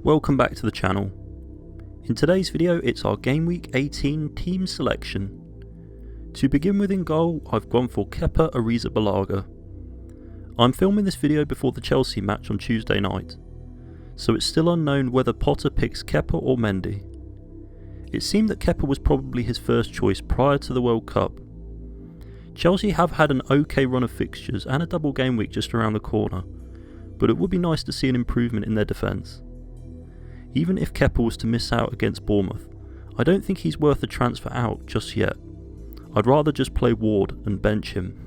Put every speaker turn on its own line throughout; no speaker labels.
Welcome back to the channel. In today's video it's our Game Week 18 team selection. To begin with, in goal I've gone for Kepa Arrizabalaga. I'm filming this video before the Chelsea match on Tuesday night, so it's still unknown whether Potter picks Kepa or Mendy. It seemed that Kepa was probably his first choice prior to the World Cup. Chelsea have had an okay run of fixtures and a double game week just around the corner, but it would be nice to see an improvement in their defence. Even if Kepa was to miss out against Bournemouth, I don't think he's worth a transfer out just yet. I'd rather just play Ward and bench him.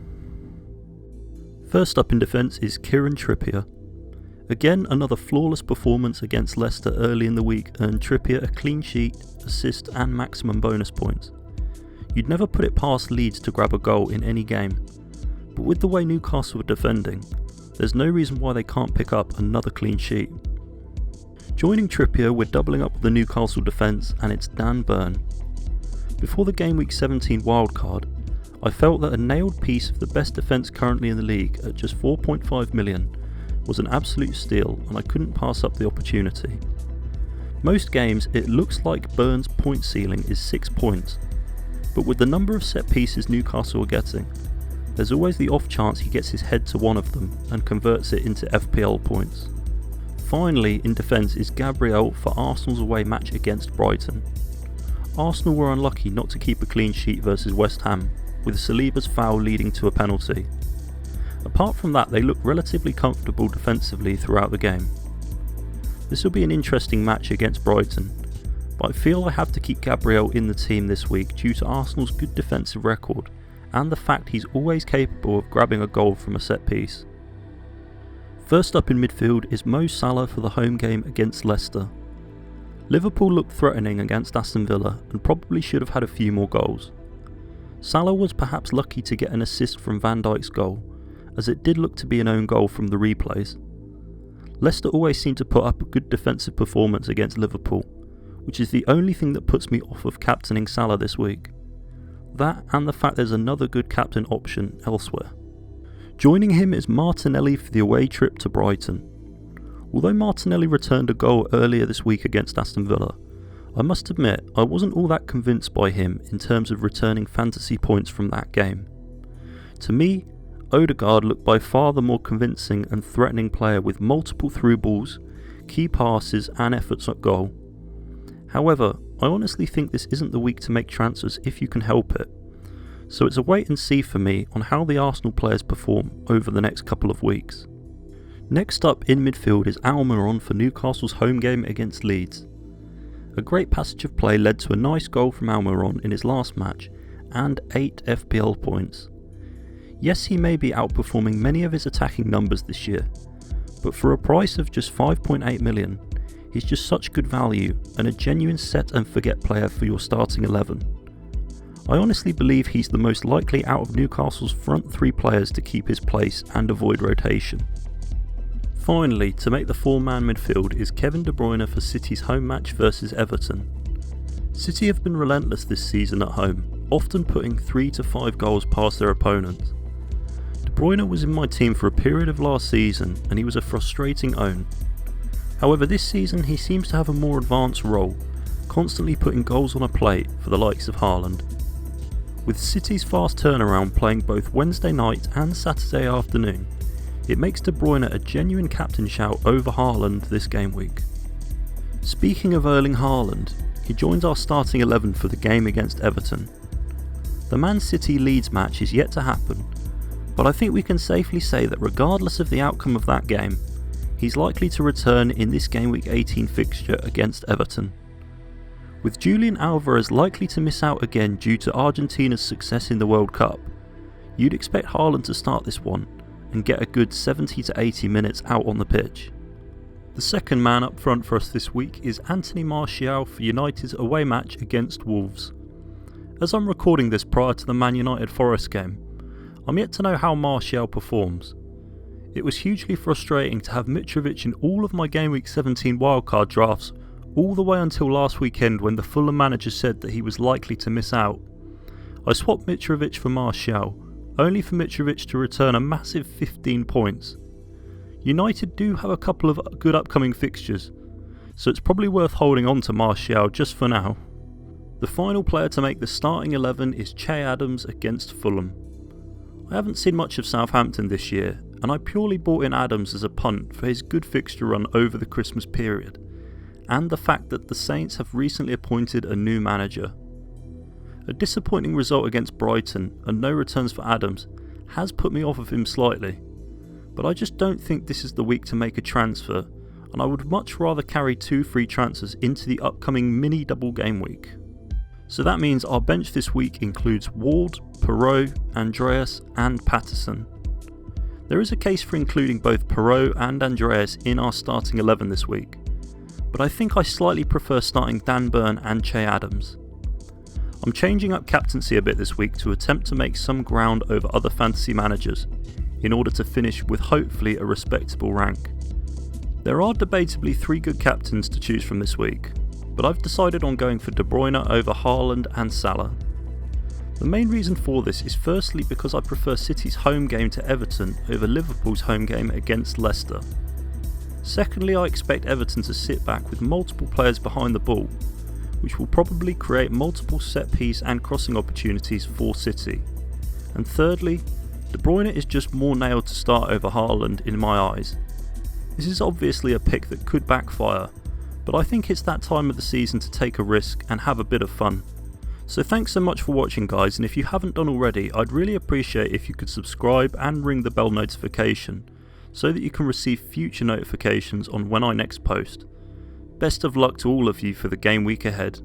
First up in defence is Kieran Trippier. Again, another flawless performance against Leicester early in the week earned Trippier a clean sheet, assist and maximum bonus points. You'd never put it past Leeds to grab a goal in any game, but with the way Newcastle are defending, there's no reason why they can't pick up another clean sheet. Joining Trippier, we're doubling up with the Newcastle defence, and it's Dan Burn. Before the Game Week 17 wildcard, I felt that a nailed piece of the best defence currently in the league at just 4.5 million was an absolute steal, and I couldn't pass up the opportunity. Most games it looks like Burn's point ceiling is 6 points, but with the number of set pieces Newcastle are getting, there's always the off chance he gets his head to one of them and converts it into FPL points. Finally, in defence is Gabriel for Arsenal's away match against Brighton. Arsenal were unlucky not to keep a clean sheet versus West Ham, with Saliba's foul leading to a penalty. Apart from that, they look relatively comfortable defensively throughout the game. This will be an interesting match against Brighton, but I feel I have to keep Gabriel in the team this week due to Arsenal's good defensive record and the fact he's always capable of grabbing a goal from a set piece. First up in midfield is Mo Salah for the home game against Leicester. Liverpool looked threatening against Aston Villa and probably should have had a few more goals. Salah was perhaps lucky to get an assist from Van Dijk's goal, as it did look to be an own goal from the replays. Leicester always seem to put up a good defensive performance against Liverpool, which is the only thing that puts me off of captaining Salah this week. That and the fact there's another good captain option elsewhere. Joining him is Martinelli for the away trip to Brighton. Although Martinelli returned a goal earlier this week against Aston Villa, I must admit I wasn't all that convinced by him in terms of returning fantasy points from that game. To me, Ødegaard looked by far the more convincing and threatening player with multiple through balls, key passes and efforts at goal. However, I honestly think this isn't the week to make transfers if you can help it. So it's a wait and see for me on how the Arsenal players perform over the next couple of weeks. Next up in midfield is Almiron for Newcastle's home game against Leeds. A great passage of play led to a nice goal from Almiron in his last match and 8 FPL points. Yes, he may be outperforming many of his attacking numbers this year, but for a price of just 5.8 million, he's just such good value and a genuine set and forget player for your starting 11. I honestly believe he's the most likely out of Newcastle's front three players to keep his place and avoid rotation. Finally, to make the four-man midfield is Kevin De Bruyne for City's home match versus Everton. City have been relentless this season at home, often putting 3 to 5 goals past their opponents. De Bruyne was in my team for a period of last season and he was a frustrating own. However, this season he seems to have a more advanced role, constantly putting goals on a plate for the likes of Haaland. With City's fast turnaround playing both Wednesday night and Saturday afternoon, it makes De Bruyne a genuine captain shout over Haaland this game week. Speaking of Erling Haaland, he joins our starting 11 for the game against Everton. The Man City Leeds match is yet to happen, but I think we can safely say that regardless of the outcome of that game, he's likely to return in this game week 18 fixture against Everton. With Julian Alvarez likely to miss out again due to Argentina's success in the World Cup, you'd expect Haaland to start this one and get a good 70 to 80 minutes out on the pitch. The second man up front for us this week is Anthony Martial for United's away match against Wolves. As I'm recording this prior to the Man United Forest game, I'm yet to know how Martial performs. It was hugely frustrating to have Mitrovic in all of my Game Week 17 wildcard drafts all the way until last weekend when the Fulham manager said that he was likely to miss out. I swapped Mitrovic for Martial, only for Mitrovic to return a massive 15 points. United do have a couple of good upcoming fixtures, so it's probably worth holding on to Martial just for now. The final player to make the starting 11 is Che Adams against Fulham. I haven't seen much of Southampton this year, and I purely bought in Adams as a punt for his good fixture run over the Christmas period, and the fact that the Saints have recently appointed a new manager. A disappointing result against Brighton and no returns for Adams has put me off of him slightly, but I just don't think this is the week to make a transfer, and I would much rather carry 2 free transfers into the upcoming mini double game week. So that means our bench this week includes Ward, Perraud, Andreas and Patterson. There is a case for including both Perraud and Andreas in our starting 11 this week, but I think I slightly prefer starting Dan Burn and Che Adams. I'm changing up captaincy a bit this week to attempt to make some ground over other fantasy managers, in order to finish with hopefully a respectable rank. There are debatably 3 good captains to choose from this week, but I've decided on going for De Bruyne over Haaland and Salah. The main reason for this is firstly because I prefer City's home game to Everton over Liverpool's home game against Leicester. Secondly, I expect Everton to sit back with multiple players behind the ball, which will probably create multiple set piece and crossing opportunities for City. And thirdly, De Bruyne is just more nailed to start over Haaland in my eyes. This is obviously a pick that could backfire, but I think it's that time of the season to take a risk and have a bit of fun. So thanks so much for watching guys, and if you haven't done already, I'd really appreciate if you could subscribe and ring the bell notification so that you can receive future notifications on when I next post. Best of luck to all of you for the game week ahead.